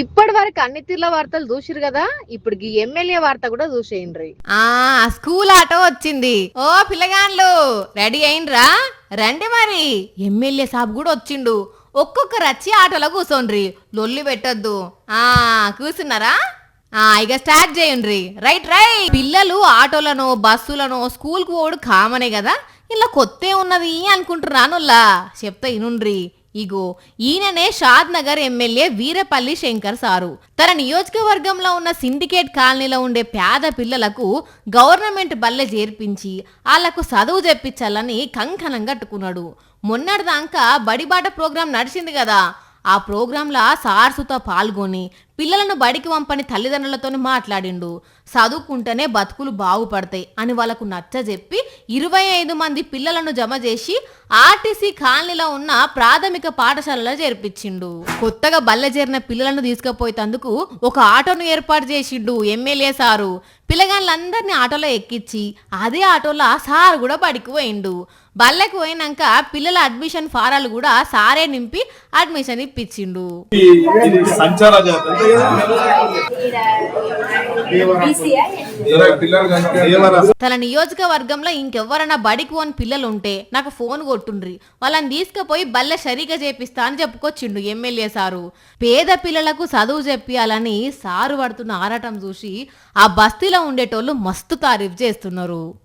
ఇప్పటి వరకు అన్ని తీర్ల వార్తలు చూసిరు కదా, ఇప్పుడు ఈ ఎమ్మెల్యే వార్త కూడా చూసేయండి. స్కూల్ ఆటో వచ్చింది. ఓ పిల్లగాన్లు రెడీ అయినరా? రండి మరి. ఎమ్మెల్యే సాబ్ కూడా వచ్చిండు. ఒక్కొక్కరు వచ్చి ఆటోలో కూర్చోండ్రి, లొల్లి పెట్టొద్దు. కూర్చున్నారా? ఇక స్టార్ట్ చేయండి. రైట్. పిల్లలు ఆటోలను బస్సులను స్కూల్కి పోడు కామనే కదా, ఇలా కొత్త ఉన్నది అనుకుంటున్నానుల్లా. చెప్తా ఇనుండ్రి. ఇగో ఈయననే షాద్ నగర్ ఎమ్మెల్యే వీరపల్లి శంకర్ సారు. తన నియోజకవర్గంలో ఉన్న సిండికేట్ కాలనీలో ఉండే పేద పిల్లలకు గవర్నమెంట్ బల్లె చేర్పించి వాళ్లకు చదువు చెప్పించాలని కంకణం కట్టుకున్నాడు. మొన్నటిదాకా బడిబాట ప్రోగ్రాం నడిచింది కదా, ఆ ప్రోగ్రాంలో సార్సుతో పాల్గొని పిల్లలను బడికి పంపని తల్లిదండ్రులతో మాట్లాడిండు. చదువుకుంటేనే బతుకులు బాగుపడతాయి అని వాళ్ళకు నచ్చజెప్పి 25 మంది పిల్లలను జమ చేసి ఆర్టీసీ కాలనీలో ఉన్న ప్రాథమిక పాఠశాలలో చేర్పించిండు. కొత్తగా బల్లె చేరిన పిల్లలను తీసుకుపోయేందుకు ఒక ఆటోను ఏర్పాటు చేసిండు ఎమ్మెల్యే సారు. పిల్లగాళ్ళందరినీ ఆటోలో ఎక్కించి అదే ఆటోలో సారు కూడా బడికి పోయిండు. బల్లెకు పోయినాక పిల్లల అడ్మిషన్ ఫారాలు కూడా సారే నింపి అడ్మిషన్ ఇప్పించిండు. తన నియోజకవర్గంలో ఇంకెవరైనా బడికి పోని పిల్లలు ఉంటే నాకు ఫోన్ కొట్టుండ్రి, వాళ్ళని తీసుకుపోయి బల్లె సరిగా చేపిస్తా అని చెప్పుకొచ్చిండు ఎమ్మెల్యే సారు. పేద పిల్లలకు చదువు చెప్పాలని సారు పడుతున్న ఆరాటం చూసి ఆ బస్తీలో ఉండేటోళ్ళు మస్తు తారీఫ్ చేస్తున్నారు.